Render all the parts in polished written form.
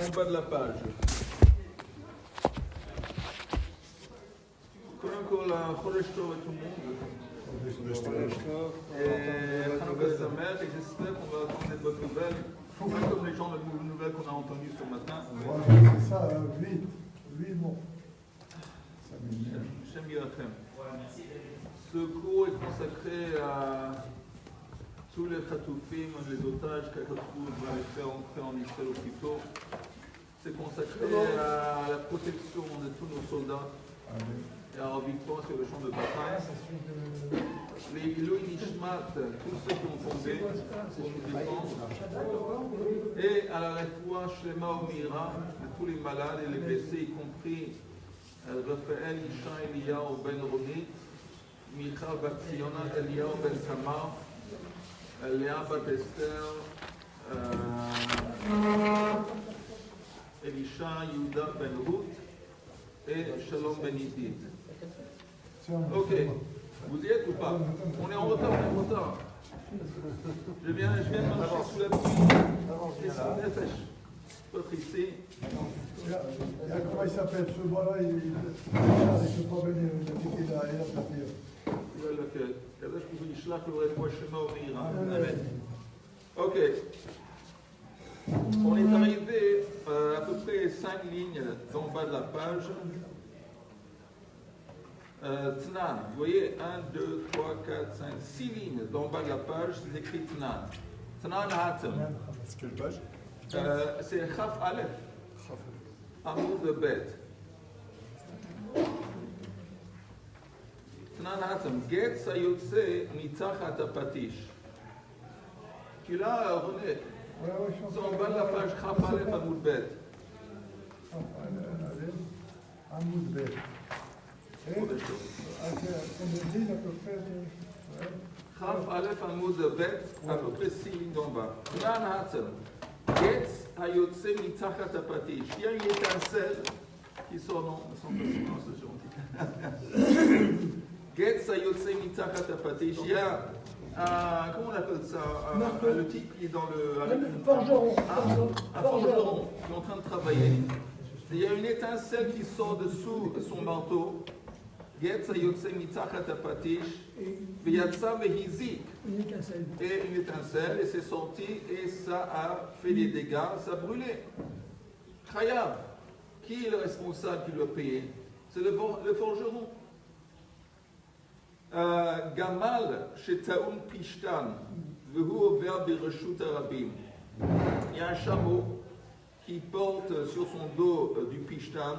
en bas de la page. קודם כל, חודש טוב את tout le monde. Hanouka Samer, et j'espère qu'on va attendre des bonnes nouvelles. Pas comme les gens de nouvelles qu'on a entendues ce matin. Voilà, c'est ça, vite, bon. Shem Yirachem. Ce cours est consacré à tous les khatoufim, les otages qu'Akadosh va les faire entrer en Israël au plus tôt. C'est consacré à la protection de tous nos soldats et à leur victoire sur le champ de bataille. Les Ilui Nishmat, tous ceux qui ont tombé pour nous défendre. Et à la refoua Shlema Omira de tous les malades et les blessés, y compris Raphaël, Isha, Eliyahu Ben Ronit, Michal Bat Ziona, Eliyahu Ben Samar, Léa Bat Esther, Elisha, Yehuda Ben Ruth et Shalom Ben Idit. Ok, vous y êtes ou pas? On est en retard, Je viens de marcher sous la pluie. Et ça dépêche. Votre ici. Comment il s'appelle ce bois-là? Il ne peut pas venir. Il a tapé. Il va le faire. Kadosh Baruch Hu yishlach lo refoua shema u'meira. Amen. Ok. On est arrivé à peu près 5 lignes en bas de la page. Tnan, vous voyez 1, 2, 3, 4, 5, 6 lignes en bas de la page, c'est écrit Tnan. Tnan Hatem. C'est quelle page? C'est Chaf Aleph. Amoud Bet. Tnan Hatem. Get Sayotse Mitzachat Apatish. Tu l'as, René? C'est en bas de la page Chaf Aleph Amoud Bet. Amoud Bet. Chaf Aleph Amoud Bet, à peu près 6 lignes en bas. Tnan Hatem. Getz Hayotse Mitzachat Apatish. Il y a une étincelle qui sort, non, c'est gentil. Getz Hayotse Mitzachat Apatish. Il y a comment on appelle ça? Le type qui est dans le. Un forgeron. Un forgeron qui est en train de travailler. Il y a une étincelle qui sort dessous son manteau. Getz Hayotse Mitzachat Apatish. Veyatsa Vehizik. Et une étincelle, et c'est sorti, et ça a fait des dégâts, ça a brûlé. Chayav, qui est le responsable qui doit payer? C'est le forgeron. Gamal, chez Taoun Pishtan, Vehu Over Bireshut Arabim. Il y a un chameau qui porte sur son dos du Pishtan.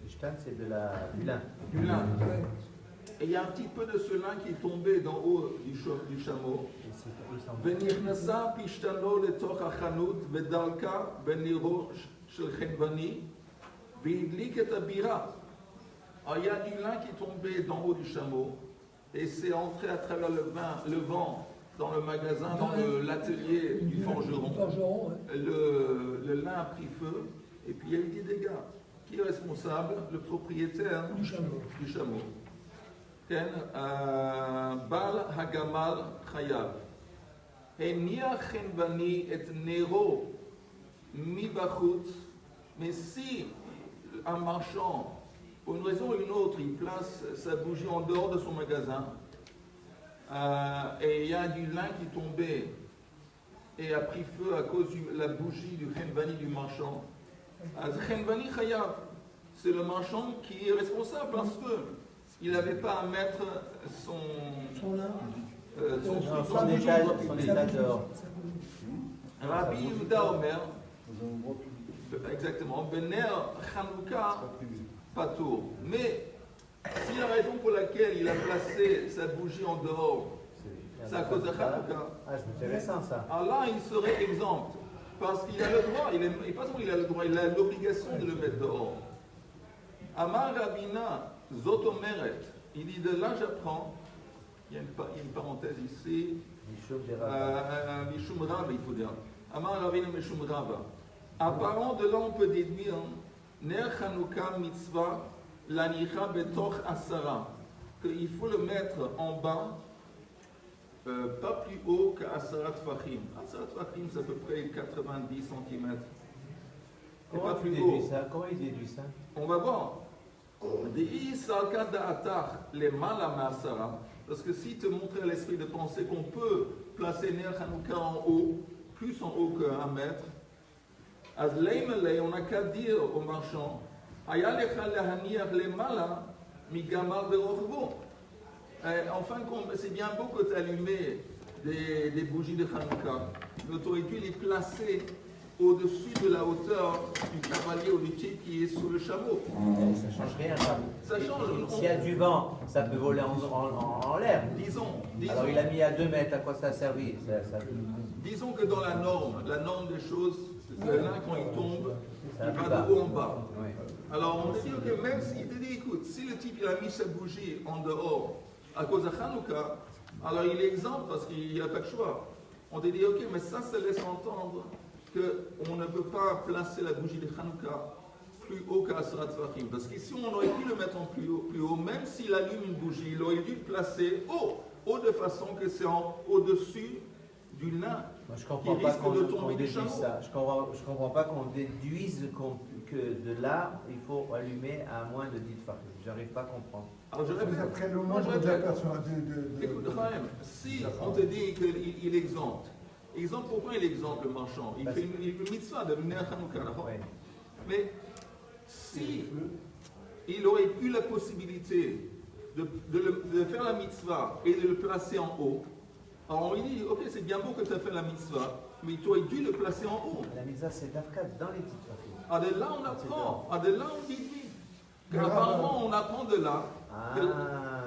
Pishtan, c'est du lin. Du lin. Et il y a un petit peu de ce lin qui est tombé d'en haut du chameau. Venirnasa pishtano letoch hachanut vedalka beniro shel chenvani veidlik et abira. Alors il y a du lin qui est tombé d'en haut du chameau et c'est entré à travers le vent dans le magasin, dans l'atelier du forgeron. Le lin a pris feu et puis il y a eu des dégâts. Qui est responsable? Le propriétaire du chameau. כן, בעל הגמל חייב. הניח חנווני את נרו מבחוץ, mais si un marchand, pour une raison ou une autre, il place sa bougie en dehors de son magasin, et il y a du lin qui est tombé et a pris feu à cause de la bougie du Khenvani du marchand, Khenvani Chayav, c'est le marchand qui est responsable parce que il n'avait pas à mettre son état dehors. Rabbi Yehuda Omer, exactement, Bener Chanouka Patour. Mais si la raison pour laquelle il a placé sa bougie en dehors, c'est à cause de Chanouka. Ah, c'est intéressant ça. Alors là, il serait exempt. Parce qu'il a le droit, et pas seulement il a le droit, il a l'obligation de le mettre dehors. Amar Rabina Zotomeret, il dit de là j'apprends, il y a une parenthèse ici, Mishum Rava, il faut dire. Amar Ravina Mishum Rava. Apparemment de là on peut déduire Ner Chanouka Mitzvah Lanicha Betoch Asara, qu'il faut le mettre en bas, pas plus haut qu'Asarat Fachim. Asarat Fachim c'est à peu près 90 cm. et Comment pas tu plus haut. déduis ça? Comment il déduit ça? On va voir. Parce que si te montrer à l'esprit de penser qu'on peut placer Ner Hanouka en haut, plus en haut qu'un mètre, on n'a qu'à dire au marchand, en fin de compte, c'est bien beau que tu as allumé des bougies de Hanouka, mais tu aurais dû les placer au-dessus de la hauteur du cavalier ou du type qui est sous le chameau. Ça change rien. Ça change. S'il y a du vent, ça peut voler en l'air. Disons, Alors il a mis à 2 mètres, à quoi ça a servi? disons que dans la norme des choses, c'est que là, quand il tombe, Ça il va va de haut en bas. Oui. Alors on te dit, ok, même s'il te dit, écoute, si le type il a mis sa bougie en dehors à cause de Hanouka, alors il est exempt parce qu'il n'a pas de choix. On te dit, ok, mais ça laisse entendre qu'on ne peut pas placer la bougie de Hanouka plus haut qu'à Asrat Fahim. Parce qu'ici, on aurait pu le mettre en plus haut, même s'il allume une bougie, il aurait dû le placer haut de façon que c'est au-dessus du nain. Moi, je qui comprends pas risque qu'on de tomber du déduise chameau. ça. Je comprends pas qu'on déduise que de là, il faut allumer à moins de 10 Fahim. J'arrive pas à comprendre. Alors je C'est répète, après le moi, je nombre de la répète. personne. Écoute, Chaim, si on te dit qu'il est exempt, pourquoi il est exempt le marchand? Il fait une mitzvah de mener à Hanouka, d'accord? Ouais. Mais si il aurait eu la possibilité de faire la mitzvah et de le placer en haut, alors on lui dit, ok, c'est bien beau que tu as fait la mitzvah, mais tu aurais dû le placer en haut. La mise c'est d'Afka dans les 10 Fahim. Ah, de là on apprend, de là on dit, apparemment on apprend de là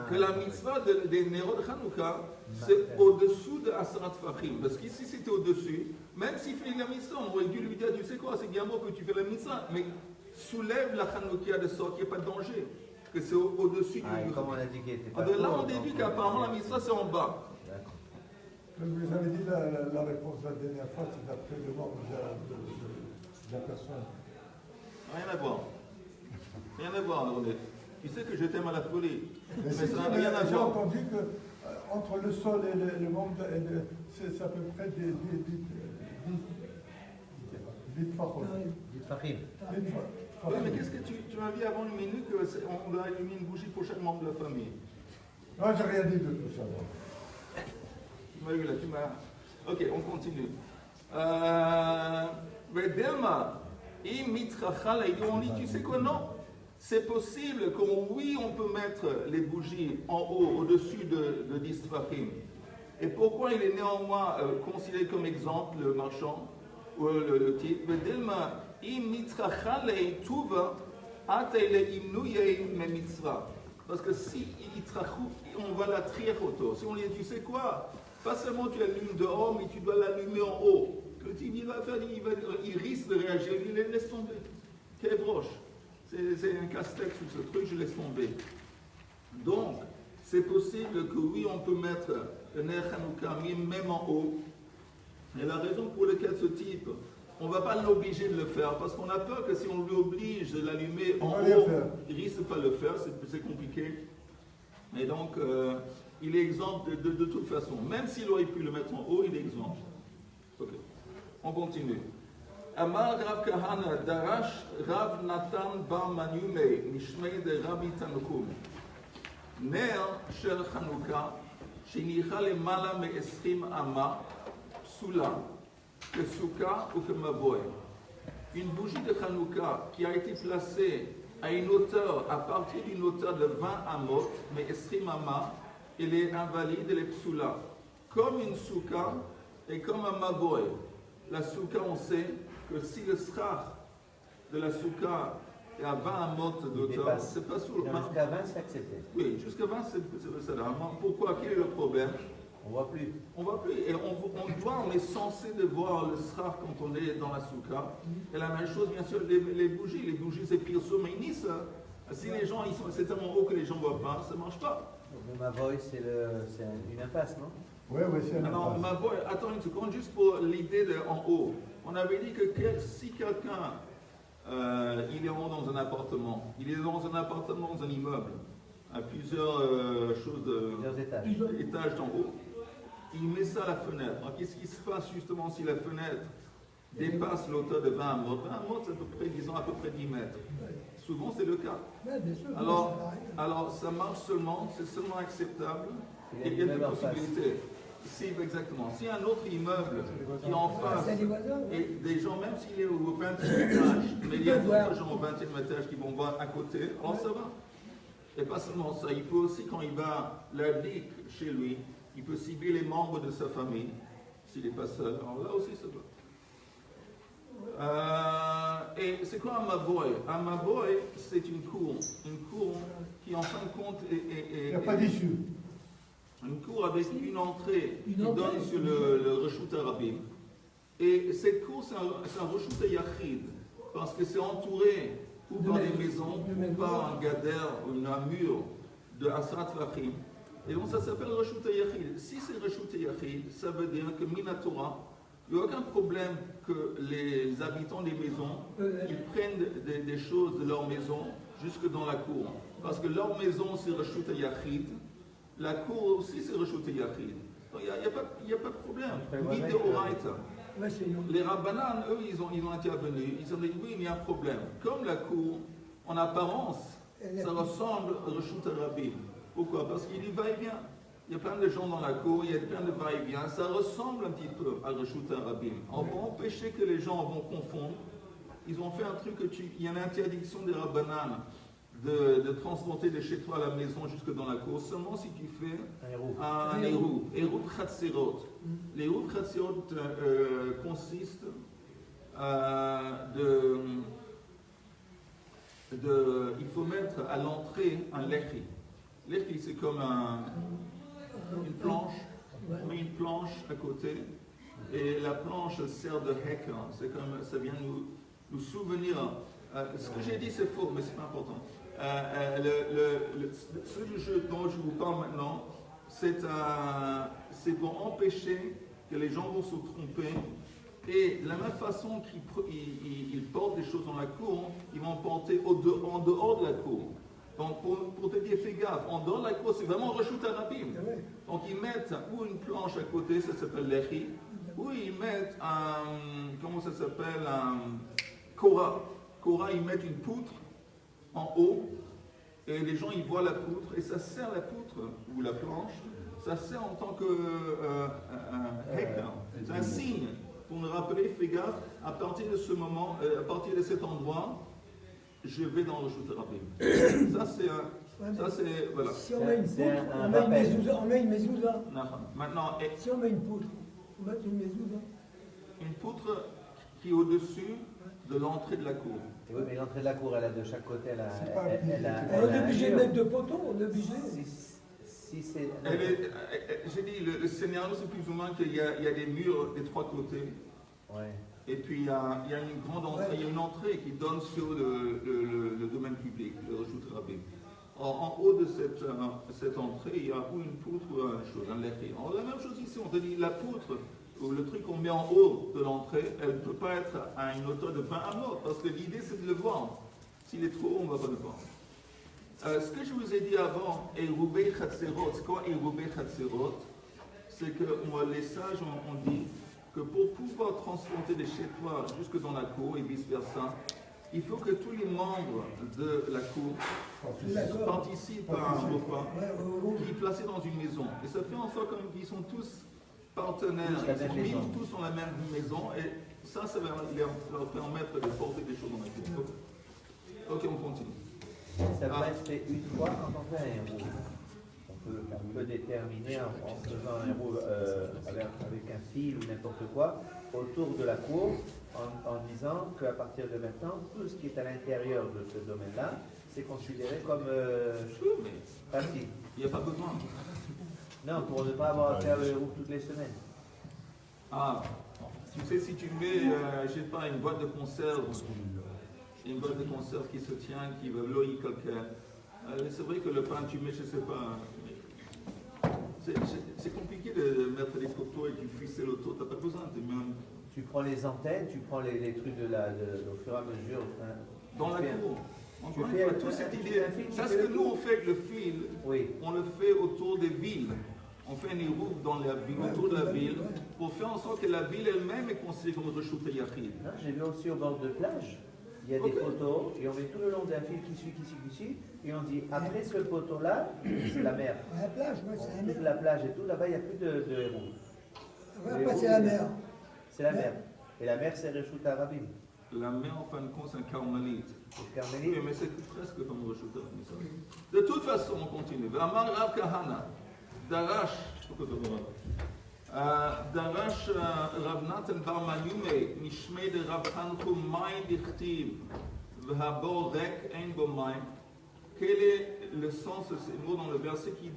que la mitzvah des Nerot de Hanouka, c'est au-dessous de Asrat Fahim. Parce qu'ici c'était au-dessus, même s'il fait la mitzvah, on aurait dû lui dire, tu sais quoi, c'est bien beau que tu fais la mitzvah, mais soulève la Hanouka de sorte qu'il n'y ait pas de danger, que c'est au-dessus du. Comme on a dit qu'il était pas De là on court, déduit donc, qu'apparemment la mitzvah c'est en bas. D'accord. Vous avez dit la réponse la dernière fois, c'est d'après le nombre de la personne. Rien à voir. Rien à voir, René. Tu sais que je t'aime à la folie. Mais Si, ça n'a rien à J'ai voir. entendu que entre le sol et le monde, c'est à peu près 10 fois. 10 Fahim. Oui, mais qu'est-ce que tu m'as dit avant une minute qu'on doit allumer une bougie pour chaque membre de la famille? Non, j'ai rien dit de tout ça. Tu m'as eu là, tu m'as. Ok, on continue. Vedelma, on dit, tu sais quoi, non? C'est possible oui, on peut mettre les bougies en haut, au-dessus de 10 Fahim. Et pourquoi il est néanmoins considéré comme exemple, le marchand, ou le type? Vedelma, parce que si on va la trier autour. Si on lui dit, tu sais quoi, pas seulement tu allumes dehors, mais tu dois l'allumer en haut. Le type, il risque de réagir, il laisse tomber. Quelle broche. C'est un casse-tête sous ce truc, je laisse tomber. Donc, c'est possible que oui, on peut mettre le Ner Hanouka même en haut. Et la raison pour laquelle ce type, on ne va pas l'obliger de le faire, parce qu'on a peur que si on lui oblige de l'allumer en haut, il risque de pas le faire, c'est compliqué. Et donc, il est exempt de toute façon. Même s'il aurait pu le mettre en haut, il est exempt. Ok. On continue. Amar Rav Kahana Darash Rav Natan Bar Manume Nishmei de Rabbi Tanukum Ner Shel Chanukah Shenicha Lemala Me-20 Ama Psula que Souka ou que Mavoy. Une bougie de Hanouka qui a été placée à une hauteur, à partir d'une hauteur de 20 amot, mais 20 ama, elle est invalide, elle est psula. Comme une souka et comme un mavoy. La souka, on sait que si le schar de la souka est à 20 amot d'hauteur, c'est pas sous le Jusqu'à 20, c'est accepté. Oui, jusqu'à 20, c'est là. Pourquoi? Quel est le problème? On voit plus. On voit plus. Et on est censé de voir le schar quand on est dans la souka. Et la même chose, bien sûr, les bougies. Les bougies, c'est pire somménis. Si les gens, c'est tellement haut que les gens ne voient pas, ça ne marche pas. Le Mavoy, c'est une impasse, non? Oui, c'est un Alors, attends une seconde, juste pour l'idée de en haut. On avait dit que si quelqu'un, il est en haut dans un appartement, il est dans un appartement, dans un immeuble, à plusieurs Plusieurs étages. étages d'en haut, il met ça à la fenêtre. Alors, qu'est-ce qui se passe justement si la fenêtre dépasse l'auteur de 20 amot. 20 amot, c'est à peu près 10 mètres. Souvent, c'est le cas. Ouais, bien sûr. Alors, ça marche seulement, c'est seulement acceptable. Il Il y a des des immeubles en face. possibilités. Si, exactement. Si un autre immeuble qui est en face, C'est des voisins. et des gens, même s'il est au 20e étage, mais il y a d'autres gens au 20e étage qui vont voir à côté, alors ça va. Et pas seulement ça, il peut aussi, quand il va l'habiter chez lui, il peut cibler les membres de sa famille, s'il n'est pas seul. Alors là aussi, ça va. Et c'est quoi un mavoy? Un mavoy, c'est une cour qui, en fin de compte, Il n'y a pas d'issue. une cour avec une entrée qui entrée. donne sur le Reshut Arabim. Et cette cour, c'est un Reshut Yachid, parce que c'est entouré ou par des maisons, ou par un gader, ou un mur de Asrat Fachim. Et donc ça s'appelle Reshut Yachid. Si c'est Reshut Yachid, ça veut dire que Minatora, il n'y a aucun problème que les habitants des maisons, ils prennent des choses de leur maison jusque dans la cour. Parce que leur maison, c'est Reshut Yachid. La cour aussi, c'est Reshut Yachid. Donc il n'y a pas de problème. Ni de Oraita. Ouais, c'est une- Les Rabbanan, eux, ils ont intervenu. Ils ont dit oui, il y a un problème. Comme la cour, en apparence, ça ressemble à Reshut Arabim. Pourquoi? Parce qu'il y va-et-vient. Il y a plein de gens dans la cour, il y a plein de va-et-vient. Ça ressemble un petit peu à Reshut Arabim. On va empêcher que les gens vont confondre. Ils ont fait un truc il y a une interdiction des Rabbanan de transporter de chez toi à la maison jusque dans la cour, seulement si tu fais un Eruv. Eruv Khatserot. L'Eruv Khatserot consiste il faut mettre à l'entrée un lechi. Lechi, c'est comme une planche. On met une planche à côté et la planche sert de hek. C'est comme ça vient nous souvenir. Ce que j'ai dit c'est faux, mais c'est pas important. Ce jeu dont je vous parle maintenant, c'est pour empêcher que les gens vont se tromper. Et de la même façon qu'ils portent des choses dans la cour, ils vont porter en dehors de la cour. Donc pour te dire, fais gaffe, en dehors de la cour, c'est vraiment Reshut Arabim. Donc ils mettent ou une planche à côté, ça s'appelle lechi, ou ils mettent comment ça s'appelle, un kora. Kora, ils mettent une poutre en haut, et les gens ils voient la poutre, et ça sert la poutre, ou la planche, ça sert en tant que c'est un signe pour nous rappeler, fais gaffe, à partir de ce moment, à partir de cet endroit, je vais dans le Reshut Arabim. Ça c'est voilà. Si on met une C'est poutre, un on met rappel. on met une mezouza. Maintenant, Si on met une poutre, on met une mezouza. une poutre qui est au-dessus de l'entrée de la cour. Oui, mais l'entrée de la cour, elle a de chaque côté, elle a On est un obligé de mur. mettre de poteaux, on est obligé. Si c'est... J'ai dit, le scénario c'est plus ou moins qu'il y a des murs des trois côtés. Ouais. Et puis il y a une grande entrée, il y a une entrée qui donne sur le domaine public, le Reshut Arabim. En haut de cette entrée, il y a ou une poutre ou un lechi. Alors la même chose ici, on te dit la poutre, ou le truc qu'on met en haut de l'entrée, elle ne peut pas être à une hauteur de 20 amot, parce que l'idée c'est de le voir. S'il est trop haut, on ne va pas le voir. Ce que je vous ai dit avant, Erubei Khatserot, c'est quoi Erubei Khatserot? C'est que les sages ont dit que pour pouvoir transporter de chez toi jusque dans la cour et vice-versa, il faut que tous les membres de la cour participent à un repas qui est placé dans une maison. Et ça fait en sorte qu'ils sont tous partenaires, ils vivent tous dans la même maison, et ça va leur permettre de porter des choses dans la cour. Ok, on continue. Ça peut être fait une fois quand on fait un héros. On peut déterminer en faisant un héros avec un fil ou n'importe quoi autour de la cour en disant qu'à partir de maintenant, tout ce qui est à l'intérieur de ce domaine-là, c'est considéré comme facile. Il n'y a pas besoin. Non, pour ne pas avoir à faire le héros toutes les semaines. Ah, tu sais, si tu mets, je sais pas, une boîte de conserve, qui se tient, qui va loyer quelqu'un, c'est vrai que le pain, tu mets, je sais pas, c'est compliqué de mettre des photos et tu ficelles autour, tu n'as pas besoin de même. Tu prends les antennes, tu prends les trucs au fur et à mesure. Dans la cour. Encore une fais fois, un- toute cette tu idée, fais un fil, ça tu ce fais que le nous tour. on fait avec le fil, Oui. on le fait autour des villes. On fait un irouv dans la ville, autour de la ville, pour faire en sorte que la ville elle-même est considérée comme Reshut Yachid. Non, j'ai vu aussi au bord de plage, il y a des poteaux, et on met tout le long d'un fil qui suit, et on dit, après ce poteau-là, c'est la mer. La plage, ouais, c'est la Toute mer. la plage et tout, là-bas, il n'y a plus de héros. Après, c'est la mer. C'est la mer. Et la mer, c'est Reshut Arabim. La mer, en fin de compte, c'est un carmélite. Le Oui, Carmélite. mais c'est presque comme Reshut Yachid. De toute façon, on continue. Amar Rav Kahana, Darash, דרש רב נתן בר מיומי משמי דרב חנכו מים דכתיב והבור ריק אין בו מים. Quel est le sens de ces mots dans le verset qui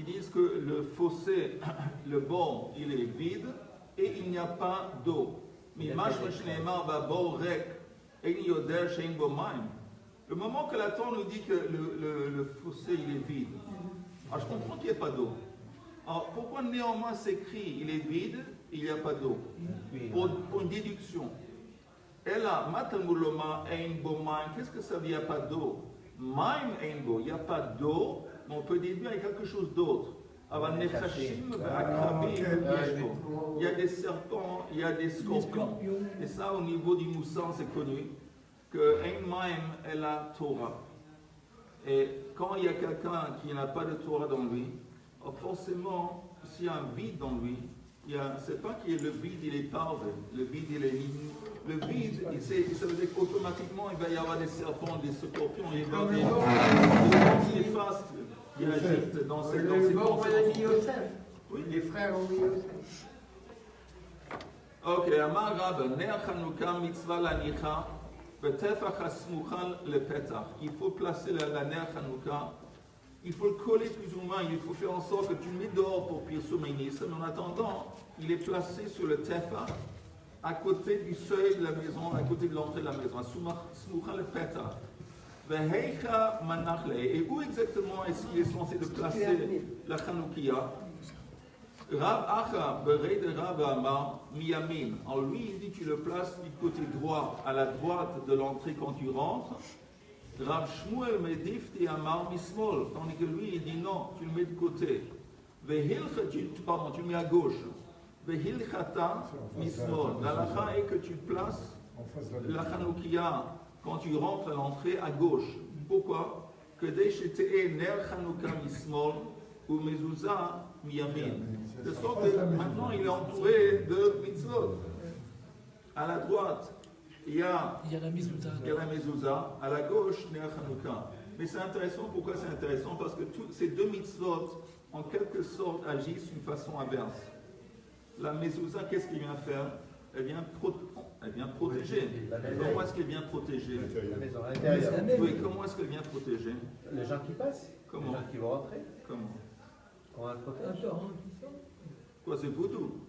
disent que le fossé, le bord, il est vide et il n'y a pas d'eau. Mimash shneimar baבור rik ein yoder shein bo mayim. Le moment que la Torah nous dit que le fossé il est vide, alors je comprends qu'il n'y a pas d'eau. Alors pourquoi néanmoins c'est écrit il est vide, il n'y a pas d'eau? Pour une déduction. Et là, matamuloma ein bo mayim, qu'est-ce que ça veut dire il n'y a pas d'eau? Maim ein bo, il n'y a pas d'eau, mais on peut déduire avec quelque chose d'autre. Il y a des serpents, il y a des scorpions. Et ça, au niveau du moussan, c'est connu que Ein Maim est la Torah. Et quand il y a quelqu'un qui n'a pas de Torah dans lui, forcément, s'il y a un vide dans lui, c'est pas que le vide il est parfait, le vide il est ligne. Le vide, ça veut dire qu'automatiquement il va y avoir des serpents, des scorpions, il va y avoir des néfastes qui agitent dans ces pensées. Oui. Les frères ont mis Yosef. Ok, Amar Rabba, Ner Chanukah mitzvah lanicha, betefach hasmuchan lepetach. Il faut placer la Ner Chanukah, il faut le coller plus ou moins, il faut faire en sorte que tu le mets dehors pour Pirsum Einis, mais en attendant, il est placé sur le tefach, à côté du seuil de la maison, à côté de l'entrée de la maison, Smuchan lepetach. Veheicha manachle. Et où exactement est-ce qu'il est censé de placer la Chanukah? Rav Acha, Berei de Rav Amar, Miyamin. En lui, il dit tu le places du côté droit, à la droite de l'entrée quand tu rentres. Rav Shmuel Medif et Amar Mismol. Tandis que lui, il dit non, tu le mets de côté. Pardon, tu le mets à gauche. Vehilchata Mismol. L'alacha est que tu places la Chanukah quand tu rentres à l'entrée à gauche. Pourquoi? Que dès que ner Chanukah Mismol ou Mezuzah Miyamin. De sorte que maintenant il est entouré de mitzvot. À la droite, il y a la mezuzah, à la gauche, Ner Chanukah. Mais c'est intéressant, pourquoi c'est intéressant? Parce que ces deux mitzvot, en quelque sorte, agissent d'une façon inverse. La mezuzah, qu'est-ce qu'il vient faire? Elle vient protéger. Comment est-ce qu'elle vient protéger? La maison à l'intérieur. Oui, comment est-ce qu'elle vient protéger? Les gens qui passent. Comment? Les gens qui vont rentrer. Comment? Comment elle protège? Quoi, c'est vaudou?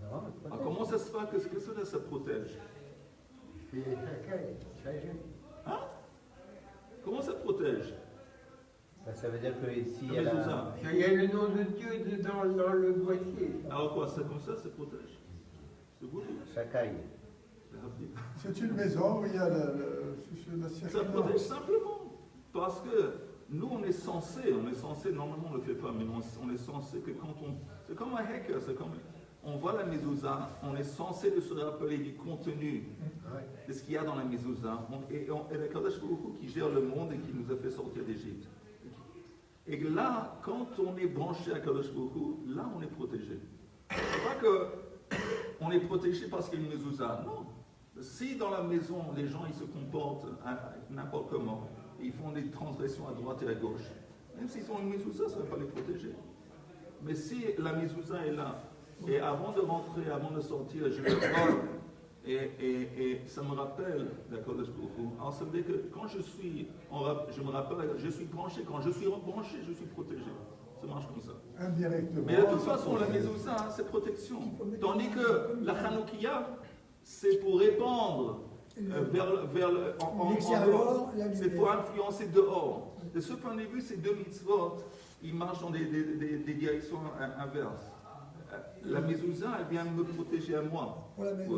Non, elle protège. Comment ça se passe? Qu'est-ce que ça protège? Hein? Comment ça protège? Ça veut dire que s'il y La a mezuzah. Il y a le nom de Dieu dans le boîtier. Alors quoi, c'est comme ça protège? C'est vaudou. Shakai. C'est une maison où il y a la Ça circulation. protège simplement. Parce que nous, on est censé, normalement on ne le fait pas, mais on est censé que quand c'est comme un hacker, c'est comme, on voit la mezuzah, on est censé de se rappeler du contenu de ce qu'il y a dans la mezuzah. Et la Kadosh Baruch Hu qui gère le monde et qui nous a fait sortir d'Égypte. Et là, quand on est branché à Kadosh Baruch Hu, là on est protégé. C'est pas que on est protégé parce qu'il y a une mezuzah, non. Si dans la maison, les gens ils se comportent n'importe comment, ils font des transgressions à droite et à gauche, même s'ils ont une mezuzah, ça ne va pas les protéger. Mais si la mezuzah est là, et avant de rentrer, avant de sortir, je me parle, et ça me rappelle, d'accord, alors ça veut dire que quand je me rappelle, je suis branché, quand je suis branché, je suis protégé. Ça marche comme ça. Indirectement. Mais de toute façon, la mezuzah, c'est protection. Tandis que la Chanukah, c'est pour répandre vers l'extérieur, la c'est lumière. pour influencer dehors. De ce point de vue, ces deux mitzvot, ils marchent dans des directions inverses. La mezouza, elle vient me protéger à moi, Pour la maison.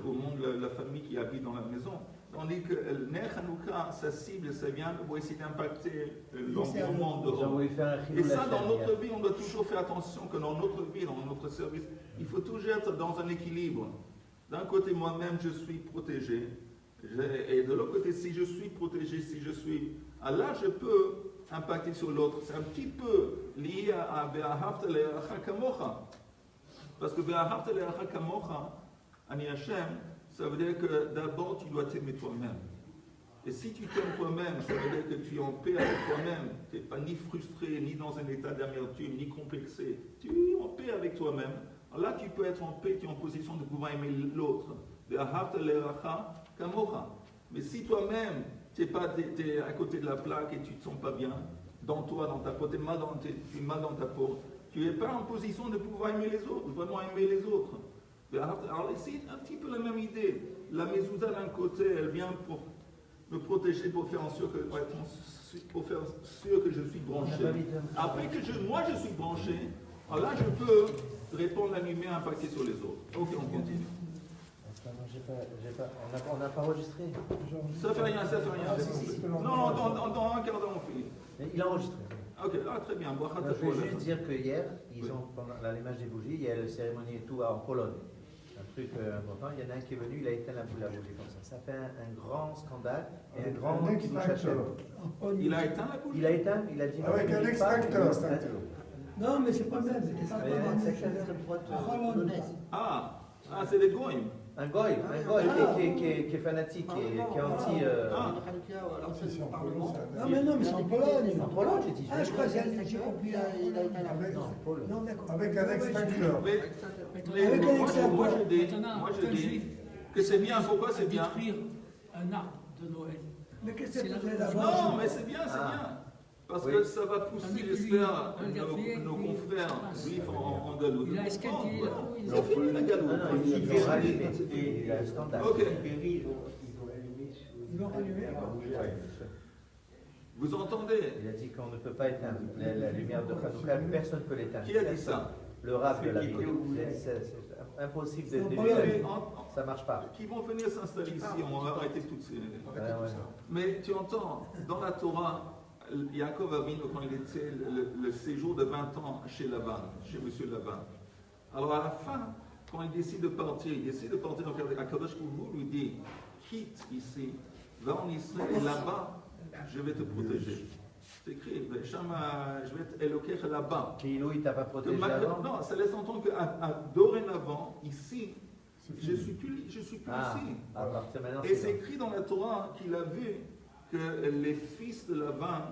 au monde de la famille qui habite dans la maison. Tandis que le Ner Hanouka, sa cible, ça vient pour essayer d'impacter l'environnement Ils ont dehors. voulu faire un Et chilou ça, dans lachem, notre vie, on doit toujours faire attention que dans notre vie, dans notre service, il faut toujours être dans un équilibre. D'un côté, moi-même, je suis protégé. Et de l'autre côté, si je suis protégé, si je suis... Alors là, je peux impacter sur l'autre. C'est un petit peu lié à Ve'ahavta le'acha kamocha. Parce que Ve'ahavta le'acha kamocha, Ani Hashem, ça veut dire que d'abord, tu dois t'aimer toi-même. Et si tu t'aimes toi-même, ça veut dire que tu es en paix avec toi-même. Tu n'es pas ni frustré, ni dans un état d'amertume, ni complexé. Tu es en paix avec toi-même. Alors là, tu peux être en paix, tu es en position de pouvoir aimer l'autre. Ve'ahavta le'acha kamocha. Mais si toi-même, tu es à côté de la plaque et tu ne te sens pas bien, dans toi, dans ta peau, tu es mal dans ta peau, tu n'es pas en position de pouvoir aimer les autres, vraiment aimer les autres. Alors ici, un petit peu la même idée. La mezouza d'un côté, elle vient pour me protéger, pour faire sûr que je suis branché. Après que moi je suis branché, alors là je peux répondre à la lumière impactée sur les autres. Ok, on continue. On n'a pas enregistré. Ça fait rien, ça fait rien. Non, dans un quart d'heure on finit. Mais il a enregistré. Ok, très bien. Je vais juste dire que hier, pendant l'allumage des bougies, il y a la cérémonie et tout en Pologne. Un truc important. Il y en a un qui est venu, il a éteint la bougie comme ça. Ça fait un grand scandale et un grand extincteur. Il a éteint la bougie. Il a éteint, il a dit. Avec un extincteur. Non, mais c'est pas le même. C'est pas Il y a le un même. secteur d'extrême droite polonaise. Ah, c'est des goïms. Un goy qui est fanatique, qui est anti. Non, mais c'est en Pologne. En Pologne, j'ai dit. Ah, je crois que j'ai compris. Non, d'accord. Avec un extincteur. Moi je dis que c'est bien. Pourquoi c'est bien? Détruire un arbre de Noël. Mais qu'est-ce que C'est c'est la- là-bas? Non, mais c'est bien, c'est bien. Parce que ça va pousser, j'espère, nos confrères juifs en Galoute. Il a esquinté, C'est fini la Galoute. Il a un scandale. Ok. Ils l'ont rallumé. Vous entendez? Il a dit qu'on ne peut pas éteindre la lumière de Hanouka, personne ne peut l'éteindre. Qui a dit ça? Le rap de la ville. C'est impossible de Oui, l'éteindre. Ça ne marche pas. Qui vont venir s'installer ici, on va arrêter toutes ces... Ouais. Mais tu entends, dans la Torah, Yaakov Avinu, quand il était le séjour de 20 ans chez Laban, chez Monsieur Laban. Alors à la fin, quand il décide de partir, donc Akadosh Baruch Hu lui dit, quitte ici, va en Israël et là-bas, je vais te protéger. C'est écrit, je vais être éloqué là-bas. Kilo, il t'a pas protégé avant? Non, ça laisse entendre que dorénavant, ici, je suis plus ici. À partir maintenant, Et c'est écrit dans la Torah qu'il a vu que les fils de Lavan,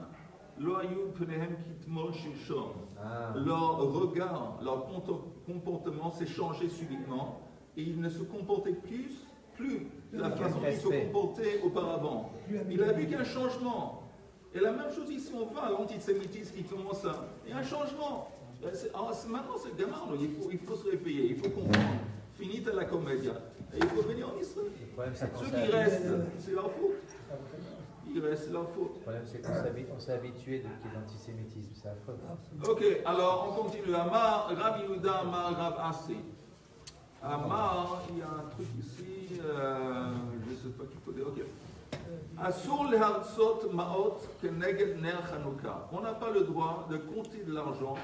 leur regard, leur comportement s'est changé subitement et ils ne se comportaient plus de la façon qu'ils se comportaient auparavant. Il a vu qu'il y a un changement. Et la même chose ici, on va à l'antisémitisme qui commence à... Il y a un changement. Maintenant, c'est gamin, il faut se réveiller, il faut comprendre. Finite la comédia. Et il faut venir en Israël. Ceux qui restent, c'est leur faute. Ils restent, c'est leur faute. Le problème, c'est qu'on s'est habitué de l'antisémitisme, c'est affreux. Ok, alors on continue. Amar, Rav Yehuda, Amar, Rav Asi. Amar, il y a un truc ici, je ne sais pas qu'il faut dire. Ok. Asur lehartzot maot keneged ner Chanukah. On n'a pas le droit de compter de l'argent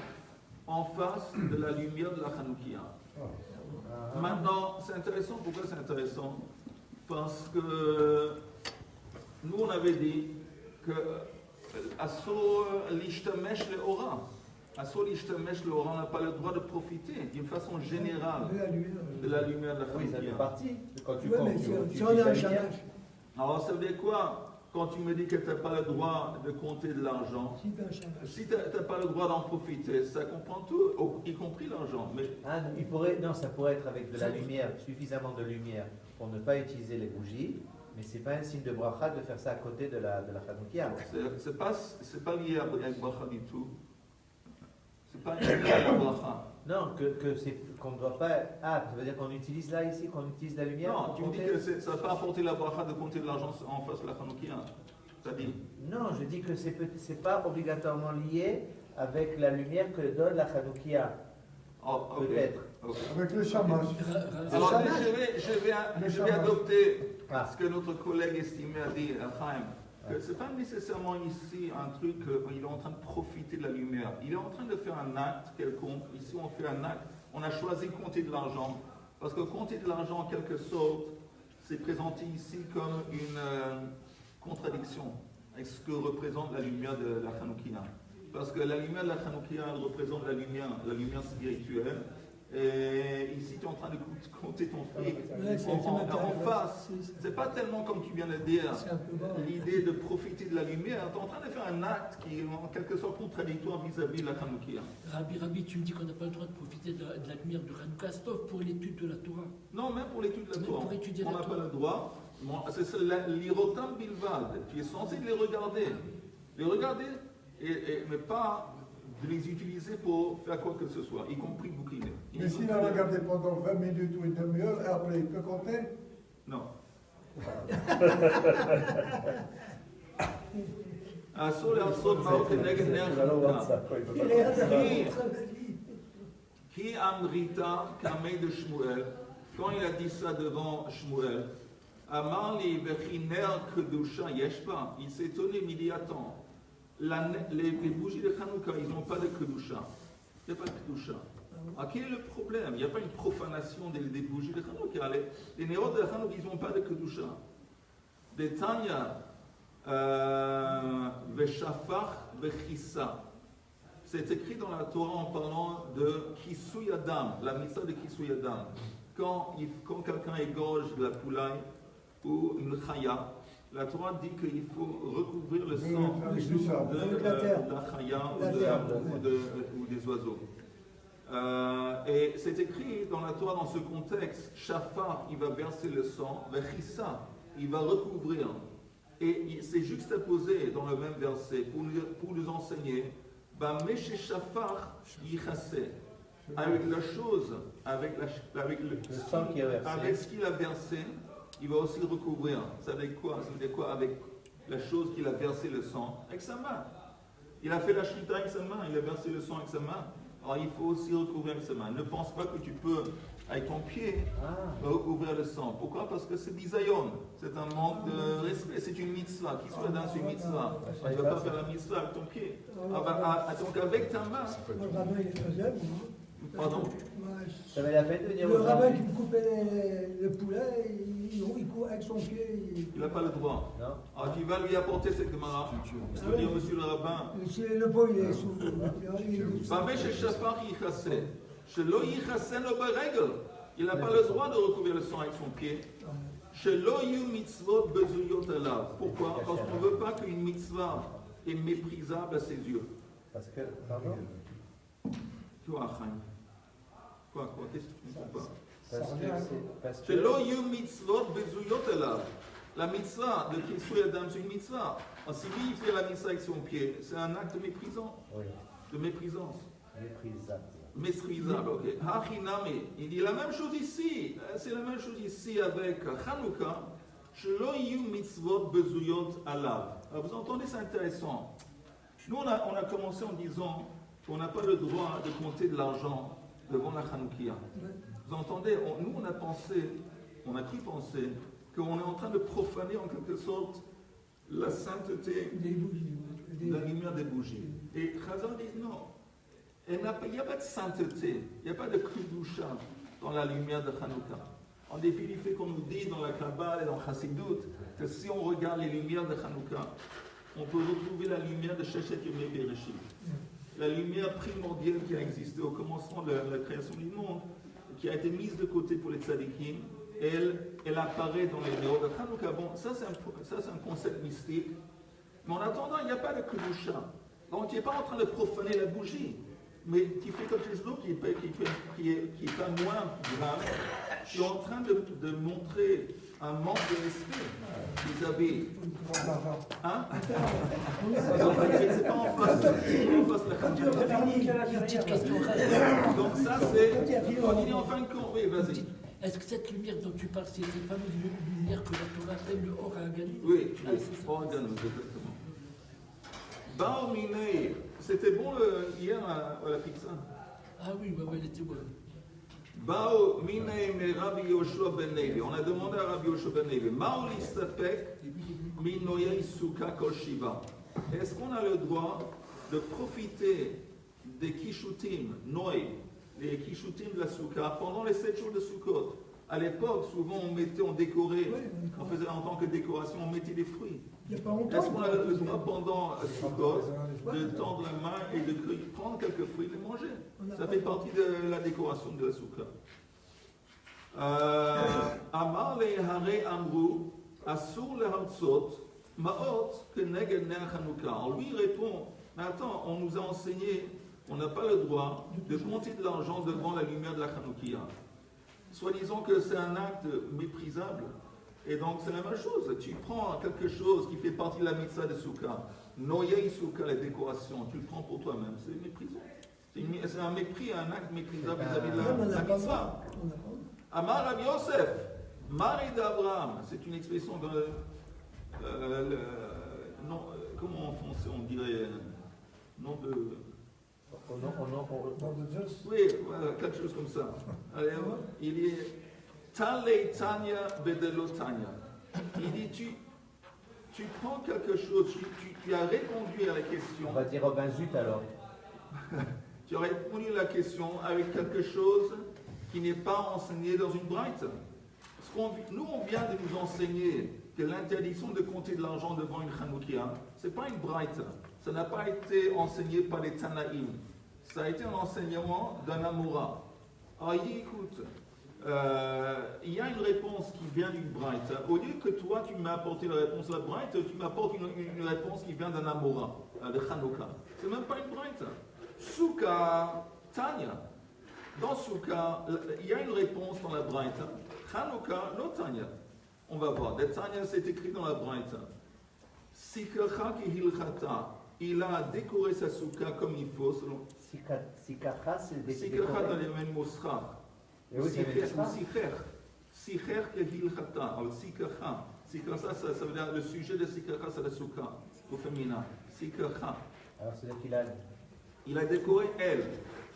en face de la lumière de la Chanukah. Maintenant, c'est intéressant. Pourquoi c'est intéressant? Parce que nous, on avait dit que Asur l'ishtamesh leora. Asur l'ishtamesh leora, on n'a pas le droit de profiter d'une façon générale de la lumière de la Oui, ça fait Chanukah. partie. Quand tu Ouais, comptes, mais tu si on est utilises en la lumière. chômage, Alors, ça veut dire quoi? Quand tu me dis que tu n'as pas le droit de compter de l'argent, si t'es en chômage. si tu n'as pas le droit d'en profiter, ça comprend tout, y compris l'argent. Mais Non, ça pourrait être avec de la lumière, suffisamment de lumière pour ne pas utiliser les bougies, mais c'est pas un signe de bracha de faire ça à côté de la Hanoukia. c'est pas lié à bracha du tout. C'est pas lié à la bracha. Non, qu'on ne doit pas. Ah, ça veut dire qu'on utilise là, ici, qu'on utilise la lumière? Non, pour tu me dis compter? que ça ne va pas apporter la bracha de compter de l'argent en face de la Hanoukia. T'as dit? Non, je dis que c'est pas obligatoirement lié avec la lumière que donne la Hanoukia. Oh, ok. Peut-être. Ok. Avec le chamash. Alors, chamash. je vais adopter Ah. ce que notre collègue estimé a dit, Chaim, que ce n'est pas nécessairement ici un truc, il est en train de profiter de la lumière. Il est en train de faire un acte quelconque. Ici, on fait un acte. On a choisi compter de l'argent. Parce que compter de l'argent, en quelque sorte, c'est présenté ici comme une contradiction avec ce que représente la lumière de la Hanoukia. Parce que la lumière de la Hanoukia, elle représente la lumière spirituelle. Et ici, tu es en train de compter ton fric en face. C'est pas tellement comme tu viens de dire, l'idée de profiter de la lumière. Tu es en train de faire un acte qui est en quelque sorte contradictoire vis-à-vis de la Hanoukia. Rabbi, tu me dis qu'on n'a pas le droit de profiter de la lumière du Hanouka, sauf pour l'étude de la Torah. Non, même pour l'étude de la Même Torah, pour étudier on la n'a pas Torah. le droit. C'est l'irotam bilvad. Tu es censé les regarder. Les regarder, mais pas de les utiliser pour faire quoi que ce soit, y compris bouquiner. Mais s'il a regardé pendant 20 minutes ou une demi-heure, et après il peut compter? Non. אסור לעשות מעות כנגד נר חנוכה. כי אמריתה כמי דשמואל, quand il a dit ça devant Shmuel, אמר לי וכי נר קדושה יש בה? Il s'est étonné, mais il dit attends, les bougies de Hanouka, ils n'ont pas de kedusha. Il n'y a pas de kedusha. Alors, quel est le problème? Il n'y a pas une profanation des bougies de Hanouka. Les néros de Hanouka, ils n'ont pas de kedusha. Des Tanya, Veshafach, Vechissa. C'est écrit dans la Torah en parlant de Kisui Adam, la mitzvah de Kisui Adam. Quand quelqu'un égorge de la poulaille ou une chaya, la Torah dit qu'il faut recouvrir le sang de la chaya ou des oiseaux. Et c'est écrit dans la Torah dans ce contexte, Shafar, il va verser le sang, Vechissa, il va recouvrir. Et c'est juxtaposé dans le même verset pour nous enseigner, Bameshe Shafar Yichase, avec la chose, avec Le sang qui est versé. avec ce qu'il a versé, il va aussi recouvrir. Ça veut dire quoi? Ça veut dire quoi? Avec la chose qu'il a versé le sang, avec sa main. Il a fait la shrita avec sa main, il a versé le sang avec sa main. Alors il faut aussi recouvrir avec sa main. Ne pense pas que tu peux, avec ton pied, recouvrir le sang. Pourquoi? Parce que c'est bisayon. C'est un manque de respect. C'est une mitzvah. Qui soit dans une mitzvah? Tu ne vas pas faire la mitzvah avec ton pied. Donc avec ta main. Le rabbin, il faisait, moi. Pardon? Ça valait la peine de dire Le aux rabbin gens. qui me coupait le poulet, il court avec son pied. Il n'a pas le droit. Non. Alors tu vas lui apporter cette gemara. Tu vas dire, monsieur le rabbin, Le pot, il est sous. Bameshe Shafar Yichase, Shelo Yichase no beregel. Il n'a pas le droit de recouvrir le sang avec son pied. Shelo yu mitzvot bezuyot alav. Pourquoi? Parce qu'on ne veut pas qu'une mitzvah est méprisable à ses yeux. Parce que, pardon? Tu vois, Chaim? Quoi? Qu'est-ce que tu ne comprends pas? Parce que Shelo yu mitzvot bezuyot alav. La mitzvah de Kisui Adam, c'est une mitzvah. Alors, si lui, il fait la mitzvah avec son pied, c'est un acte méprisant, oui, de méprisance. méprisable. Méprisable, ok. Hachinami. Il dit la même chose ici. C'est la même chose ici avec Hanouka. Shelo yu mitzvot bezuyot alav. Alors, vous entendez, c'est intéressant. Nous, on a commencé en disant qu'on n'a pas le droit de compter de l'argent devant la Hanoukia. Vous entendez, nous, on a cru penser qu'on est en train de profaner en quelque sorte la sainteté de la lumière des bougies. Et Chazal dit non. Il n'y a pas de sainteté, il n'y a pas de kedusha dans la lumière de Hanouka. En dépit du fait qu'on nous dit dans la Kabbale et dans Chassidut que si on regarde les lumières de Hanouka, on peut retrouver la lumière de Shechet Yemei Bereshit. La lumière primordiale qui a existé au commencement de la création du monde, qui a été mise de côté pour les tzadikim, elle apparaît dans les néos de Hanouka. Bon, ça c'est un concept mystique. Mais en attendant, il n'y a pas de kedusha. Donc tu n'es pas en train de profaner la bougie. Mais tu fais quelque chose d'autre qui est pas moins grave. Tu es en train de montrer un manque de respect vis-à-vis. Hein? C'est pas en face de la caméra. Une petite question. Donc ça c'est. Continue en fin de compte, oui, vas-y. Est-ce que cette lumière dont tu parles, c'est cette fameuse lumière que la Torah appelle le Or HaGalil? Oui, Ah, c'est ça. Organos, exactement. Baomine, c'était bon hier à la pizza. Ah oui, elle était bonne. Bao Minaim et Rabbi Yoshua ben Levi. On a demandé à Rabbi Yoshua ben Levi, Mao listapek minoyei suka kol shiva. Est-ce qu'on a le droit de profiter des kishutim, Noé, les kishutim de la souka pendant les 7 jours de Sukkot? À l'époque, souvent on décorait, on faisait en tant que décoration, on mettait des fruits. Il n'y a pas longtemps. Est-ce qu'on a le droit pendant Sukkot de tendre la main et de prendre quelques fruits et de les manger? Ça fait partie de la décoration de la souka. Amar le hare amru asur le hamtsot maot keneged ner Chanukah. On lui répond, mais attends, on nous a enseigné, on n'a pas le droit de compter de l'argent devant la lumière de la Chanukah. Soi-disant que c'est un acte méprisable. Et donc c'est la même chose. Tu prends quelque chose qui fait partie de la mitzvah de Souka, Noyei Souka, la décoration, tu le prends pour toi-même. C'est méprisant. C'est un mépris, un acte méprisable vis-à-vis de la mitzvah. Amar Rabbi Yosef, Mari d'Abraham, c'est une expression de. Non, comment en français on dirait nom de. Oui, voilà, quelque chose comme ça. Alors, il est Talei Tanya Bedelo Tanya. Il dit tu prends quelque chose, tu as répondu à la question. On va dire ben zut alors. Tu as répondu à la question avec quelque chose qui n'est pas enseigné dans une braïta. Nous, on vient de nous enseigner que l'interdiction de compter de l'argent devant une Chanukah, ce n'est pas une braïta. Ça n'a pas été enseigné par les Tanaïm. Ça a été un enseignement d'un Amora. Alors il dit, écoute, il y a une réponse qui vient d'une braïta. Au lieu que toi, tu m'as apporté la réponse de la braïta, tu m'apportes une réponse qui vient d'un Amora, de Chanukah. C'est même pas une braïta. Souka, Tanya. Dans Souka, il y a une réponse dans la braïta. Chanukah, no Tanya. On va voir. De Tanya, c'est écrit dans la braïta. Sikacha ki hilchata. Il a décoré sa souka comme il faut. Sikacha, c'est des Sikacha dans les mêmes mosra. Sicher ki hilchata. Sikacha. Sikacha, ça veut dire le sujet de Sikacha, c'est la souka, au féminin. Sikacha. Alors c'est-à-dire il a décoré elle.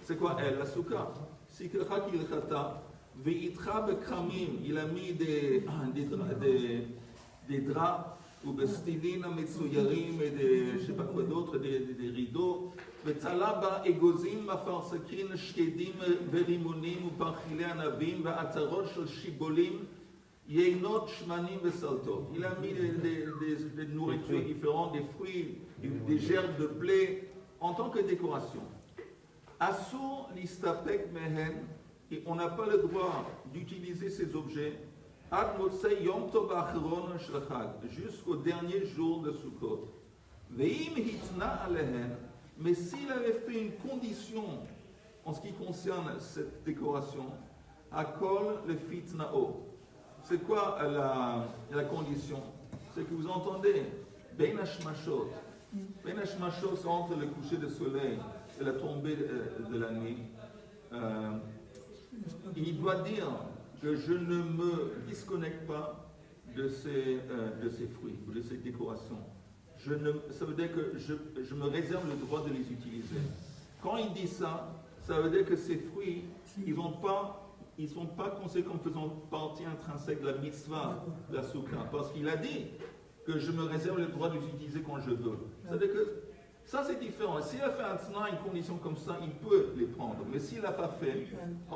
C'est quoi elle? La souka. Sikacha ki hilchata. Ve'itra bekramim. Il a mis des draps. ou בסטילין המצוירים, je sais pas quoi d'autre, des rideaux, וצלה בה אגוזים מפרסקים שקדים ורימונים ופרחילי ענבים ועטרות של שיבולים, יינות, שמנים וסלטות. Il a mis des nourritures différentes, des fruits, des gerbes de blé, en tant que décoration. Asur l'istapek mehen, et on n'a pas le droit d'utiliser ces objets Ad Motsei Yom Tov Acharon Shel Chag, jusqu'au dernier jour de Sukkot. Ve'im hitna alehen, mais s'il avait fait une condition en ce qui concerne cette décoration, Akol le fitnao. C'est quoi la condition? C'est que vous entendez Ben Hashmashot. Ben Hashmashot, c'est entre le coucher du soleil et la tombée de la nuit. Il doit dire que je ne me disconnecte pas de ces fruits ou de ces décorations. Ça veut dire que je me réserve le droit de les utiliser. Quand il dit ça, ça veut dire que ces fruits, ils ne sont pas considérés comme faisant partie intrinsèque de la mitzvah de la soukha, parce qu'il a dit que je me réserve le droit de les utiliser quand je veux. C'est-à-dire que ça c'est différent. S'il a fait un tzna, une condition comme ça, il peut les prendre. Mais s'il n'a pas fait,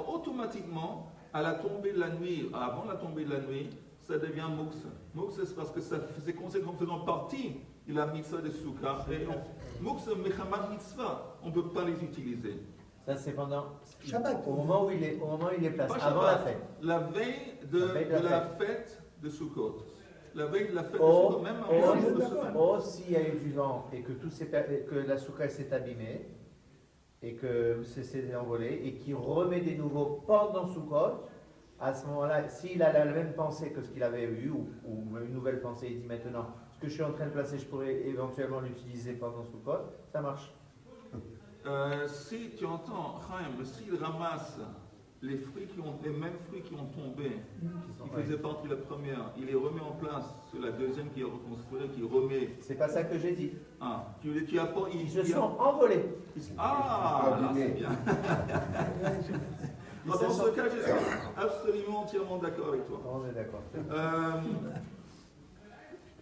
automatiquement, à la tombée de la nuit, avant la tombée de la nuit, ça devient muksa. Muksa, c'est parce que c'est considéré comme faisant partie de la mitzvah de soukha. Et muksa, mechamad mitzvah, on ne peut pas les utiliser. Ça c'est pendant Shabbat. Au moment où il est placé, Pas avant Shabbat, la fête. La veille de la fête de Sukkot. La veille de la fête de Sukkot, même avant le jour de semaine. Oh, s'il y a eu du vent et que, que la soukha s'est abîmée et que c'est envolé et qu'il remet des nouveaux pendant Sukkot, à ce moment-là, s'il a la même pensée que ce qu'il avait eu ou une nouvelle pensée, il dit maintenant, ce que je suis en train de placer, je pourrais éventuellement l'utiliser pendant Sukkot, ça marche. Si tu entends, Chaim, s'il ramasse les mêmes fruits qui ont tombé, qui faisaient partie de la première, il les remet en place sur la deuxième qui est reconstruite, qui remet. C'est pas ça que j'ai dit. Ah, Ils se sont envolés. Ah, là, c'est bien. Dans ce cas, je suis absolument entièrement d'accord avec toi. On est d'accord.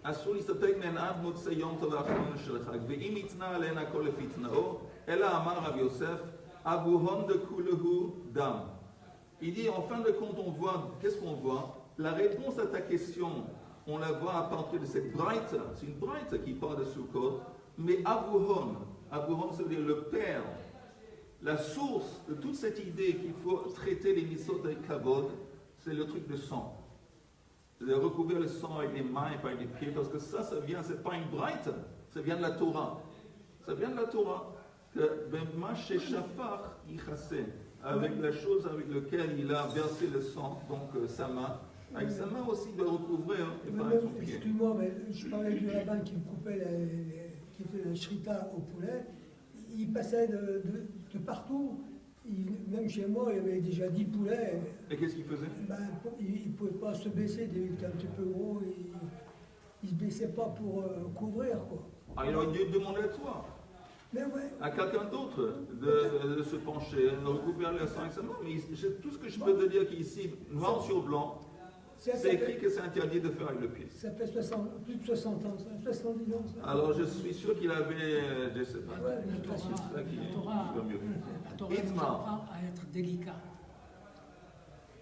אסור להסתפק מהן עד מוצאי יום טוב האחרון של החג, ואם יתנה עליהן הכל לפי תנאו, אלא אמר רב יוסף, אבוהון דכולהו דם. Il dit, en fin de compte, on voit, qu'est-ce qu'on voit? La réponse à ta question, on la voit à partir de cette braïta, c'est une braïta qui parle de Sukkot, mais avuhon, avuhon, ça veut dire le père, la source de toute cette idée qu'il faut traiter les mitzvot avec kavod, c'est le truc de sang. De recouvrir le sang avec les mains et pas avec les pieds, parce que ça vient, c'est pas une braïta, ça vient de la Torah. Ça vient de la Torah. Que Bema Sheshafar Yichaseh, avec la chose avec laquelle il a versé le sang, donc sa main, avec sa main aussi il doit recouvrir et pas avec son pied. Excuse-moi, mais je parlais du rabbin qui me coupait, qui faisait le shrita au poulet. Il passait de partout. Même chez moi, il y avait déjà 10 poulets. Et qu'est-ce qu'il faisait? Il ne pouvait pas se baisser, il était un petit peu gros. Il ne se baissait pas pour couvrir, quoi. Ah, il aurait dû demander à toi. Mais ouais. À quelqu'un d'autre de se pencher, de recouvrir le sang avec sa main. Mais tout ce que je peux te dire qu'ici, noir sur blanc, c'est écrit que c'est interdit de faire avec le pied. Ça fait plus de 60 ans, 70 ans. Ça. Alors je suis sûr qu'il avait, je ne sais pas. Ouais, La Torah nous apprend à être délicat,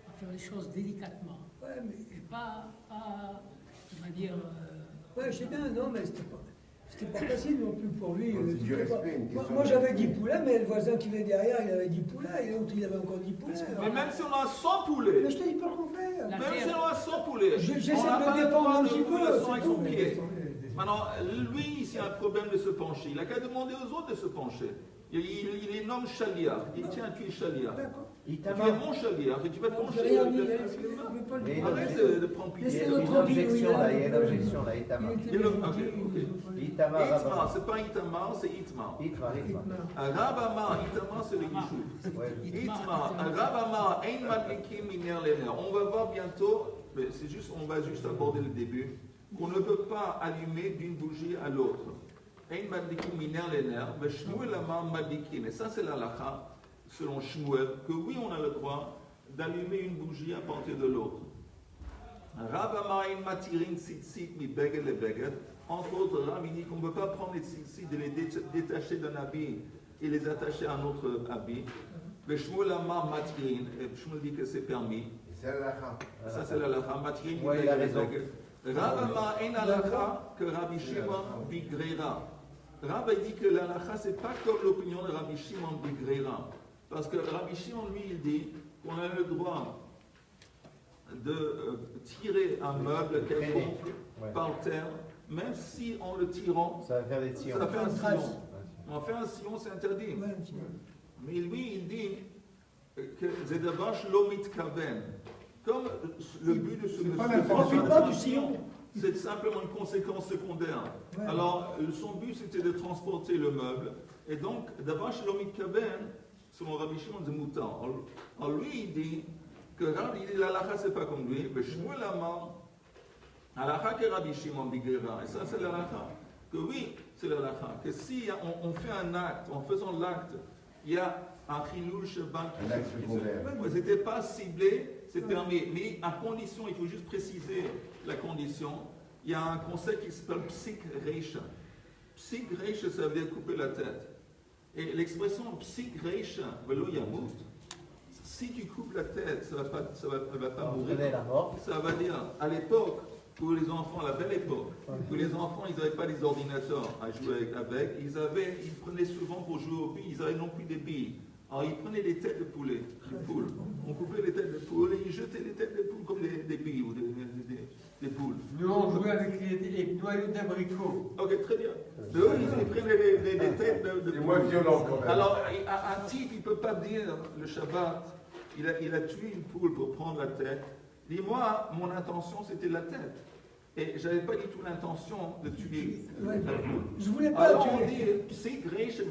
à faire les choses délicatement. Ouais, mais... Et pas on va dire... Ouais, je sais bien, non, mais c'était pas facile non plus pour lui. C'est du respect, une question Moi j'avais 10 poulets, mais le voisin qui venait derrière, il avait 10 poulets, et l'autre il avait encore 10 poulets. Mais même si on a 100 poulets, Mais je te dis pas qu'on fait. La même terre- si on a 100 poulets, J'essaie on n'a de pas le défendre droit un de petit recouvrir peu, le sang avec c'est son tout. pied. Maintenant, lui, c'est un problème de se pencher. Il n'a qu'à demander aux autres de se pencher. Il les nomme chaliar. Il dit, tiens, tu es chaliar. D'accord. Tu es mon chaliar et tu vas te J'ai pencher rien avec dit, la mais face de main. pas le Mais dire. Arrête de prendre Il y pitié. a Laissez-le une tranquille, objection oui, là, il y a une là. objection là, Itamar. Il était Il y a le- gentil, ok. Itamar, Itmar, c'est pas Itamar, c'est Itmar. Itmar. Rab Amar, Itamar, c'est le Yishuv. Ouais. Itmar, Rab Amar, Ein Madlikim Miner Lener. On va voir bientôt, mais on va juste aborder le début, qu'on ne peut pas allumer d'une bougie à l'autre. Ein Madlikim Miner Lener, mais Shmuel Amar Madlikim. Et ça, c'est la lacha, selon Shmuel, que oui, on a le droit d'allumer une bougie à partir de l'autre. Rab Amar Ein Matirin Tzitzit Mi Beged Le Beged. Entre autres, Rab, il dit qu'on ne peut pas prendre les tzitzit, de les détacher d'un habit et les attacher à un autre habit. Mais Shmuel Amar Matirin, et Shmuel dit que c'est permis. C'est la lacha. Ça, c'est la lacha. Matirin, Ouais, il a raison. Rab Amar Ein Alacha que Rabbi Shimon Bigrera. Rab, il dit que la lacha, c'est pas comme l'opinion de Rabbi Shimon Bigrera. Parce que Rabbi Shimon, lui, il dit qu'on a le droit de tirer un meuble quelconque Ouais. par terre, même si en le tirant, Ça va faire des tirs. ça fait un Une trace. sillon. On fait un sillon, c'est interdit. Ouais, un petit peu. Mais lui, il dit que Zedavash Lomit Kaven, comme le but de ce C'est pas monsieur, n'importe Profite pas du sillon. c'est simplement une conséquence secondaire. Ouais. Alors, son but, c'était de transporter le meuble. Et donc, Davash Lomit Kaven, selon Rabbi Shimon de Moutan, alors lui, il dit que Rabbi, il dit la lacha, c'est pas comme lui, mais Shmuel Amar, la lacha que Rabbi Shimon Bigrera, et ça, c'est la lacha. Que oui, c'est la lacha. Que si on fait un acte, en faisant l'acte, il y a un chilul Shabbat Un acte secondaire. Ouais, c'était pas ciblé, c'est permis. Mais à condition, il faut juste préciser la condition. Il y a un concept qui s'appelle psik reisha. Psik reisha, ça veut dire couper la tête. Et l'expression psik reisha, velo yamut, si tu coupes la tête, ça va pas mourir. Entraîner la mort. Ça va dire, à l'époque, pour les enfants, à la belle époque, où les enfants, ils n'avaient pas les ordinateurs à jouer avec, ils prenaient souvent pour jouer au billes, ils avaient non plus des billes. Alors ils prenaient des têtes de poulet, de poules. On coupait les têtes de poules et ils jetaient les têtes de poules comme des billes ou des poules. Nous, on jouait avec les noyaux d'abricots. Ok, très bien. Eux, ils prenaient des têtes de C'est moins violent quand même. Alors, un type, il ne peut pas dire le Shabbat, il a tué une poule pour prendre la tête. Dis-moi, mon intention, c'était la tête. Et je n'avais pas du tout l'intention de tuer Ouais. la poule. Je voulais pas Alors on tuer. dit, c'est gré, si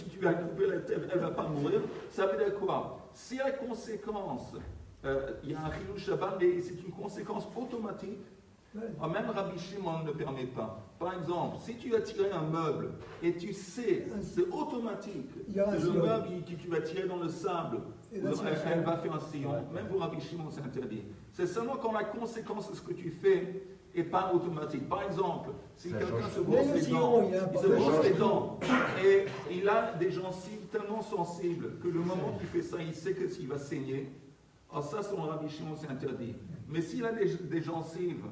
tu lui as coupé la tête, elle ne va pas mourir. Ça veut dire quoi? Si à conséquence, il y a un chilou Shabbat, mais c'est une conséquence automatique, Même Rabbi Shimon ne permet pas. Par exemple, si tu as tiré un meuble et tu sais, c'est automatique, Il y a un que le sillon. meuble, tu vas tirer dans le sable, Et là, c'est un elle sillon. va faire un sillon. Même pour Rabbi Shimon, c'est interdit. C'est seulement quand la conséquence de ce que tu fais n'est pas automatique. Par exemple, si Ça quelqu'un change. se Mais brosse le les sillon, dents, il a il pas- se ça brosse change les tout. dents et il a des gencives tellement sensibles que le moment qu'il fait ça, il sait que s'il va saigner. Alors ça, selon Rabbi Shimon, c'est interdit. Mais s'il a des gencives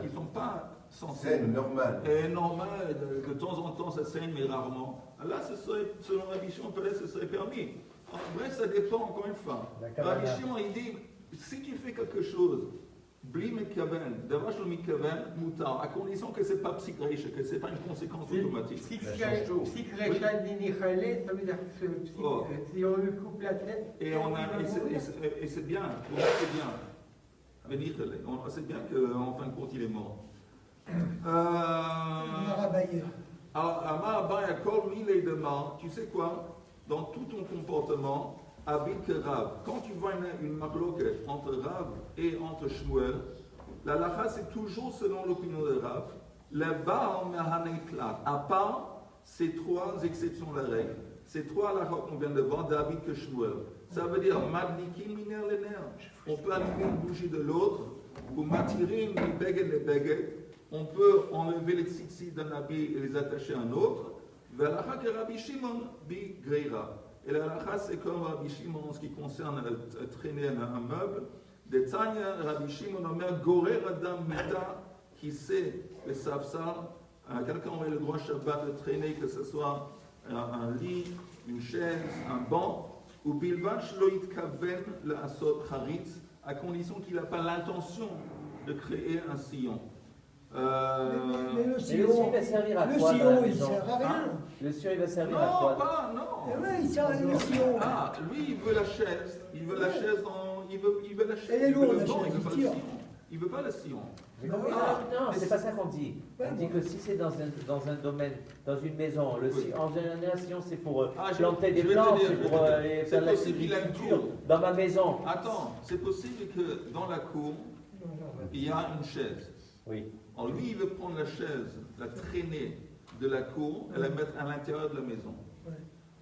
qui ne sont pas C'est sensibles, normal. et normal, de temps en temps ça saigne, mais rarement, là, ce serait, selon Rabbi Shimon, peut-être ce serait permis. En vrai, ça dépend, encore une fois. La cabane. Rabbi Shimon, il dit, si tu fais quelque chose, bli mikaven, davash le mikaven, mutar, à condition que ce n'est pas psychréche, que ce n'est pas une conséquence automatique. Psychréchal d'Inichale, ça veut dire que Oh. si on lui coupe la tête, Et c'est bien, pour moi, c'est bien. C'est bien qu'en fin de compte, il est mort. Marabaye. Alors, Amar Abaye, Kol Milei Dema, tu sais quoi? Dans tout ton comportement, avec Rav, quand tu vois une marloquette entre Rav et entre Shmuel, la lacha c'est toujours selon l'opinion de Rav, la Baal Mehaneklat, à part ces trois exceptions de la règle, ces trois lacha qu'on vient de voir, David que Shmuel. Ça veut dire Madlikim miner les nerfs. On peut allumer une bougie de l'autre, ou matirim les beged les beged. On peut enlever les tzitzit d'un habit et les attacher à un autre. V'alacha que Rabbi Shimon bi greira. Et la halacha, c'est comme Rabbi Shimon en ce qui concerne traîner un meuble. De Tanya, Rabbi Shimon omer gorer adam mita, qui sait le safsal. Quelqu'un aurait le droit Shabbat de traîner, que ce soit un lit, une chaise, un banc. Ou bilvan shloit kaven le asot charitz, à condition qu'il n'a pas l'intention de créer un sillon. Mais le Mais le sillon, sillon, il va servir à le quoi dans la sillon, il maison? sert à rien. Le sillon, il va servir à Non, quoi? pas, non. Eh ouais, il sert à le sillon. Ah, lui, il veut la chaise. Il veut la chaise dans. Il veut la chaise. Elle est Il veut lourde, le la banc, chaise, il veut pas il le tire. sillon. Il veut pas le sillon. Mais Bah non, oui. non, mais c'est pas ça qu'on dit. Ouais, On dit bon. que si c'est dans un domaine, dans une maison, Oui. en général, sillon, c'est pour Ah, planter des je vais te plantes, dire, c'est je vais pour te dire. aller C'est faire de la possible qu'il a une silviculture. cour. Dans ma maison. Attends, c'est possible que dans la cour, il y a une chaise. Oui. Alors lui, il veut prendre la chaise, la traîner de la cour et la mettre à l'intérieur de la maison. Ouais.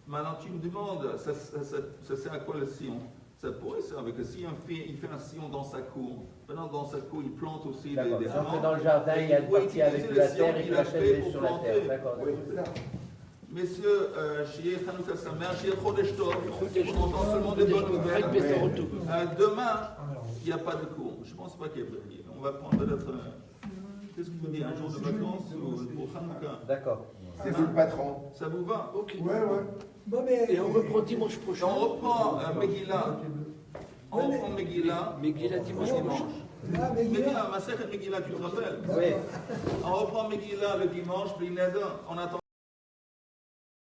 Maintenant, tu me demandes, ça sert à quoi le sillon? Ça pourrait servir que si il fait un sillon dans sa cour, maintenant dans sa cour, il plante aussi des D'accord. Donc plantes. dans le jardin, il y a une Oui, partie avec de la utiliser le terre et sillon que la qu'il a chaise fait est pour sur la planter. terre. D'accord. Oui, c'est ça. Messieurs, Shieh Chanukah Samer, Shieh Chodesh Tov, on entend seulement des bonnes nouvelles. Demain, il n'y a pas de cours. Je ne pense pas qu'il y ait. On va prendre peut-être. Qu'est-ce que vous dites, un jour de vacances ou pour Chanukah? D'accord. C'est vous le patron. Ça vous va? Ouais, ouais. Bon, mais. Et on reprend dimanche prochain. On reprend Megillah. On reprend Megillah. Megillah dimanche prochain. Ah, mais il y a- Megillah, Masechet Megillah, tu te rappelles? Oui. On reprend Megillah le dimanche, Bli Neder. On attend.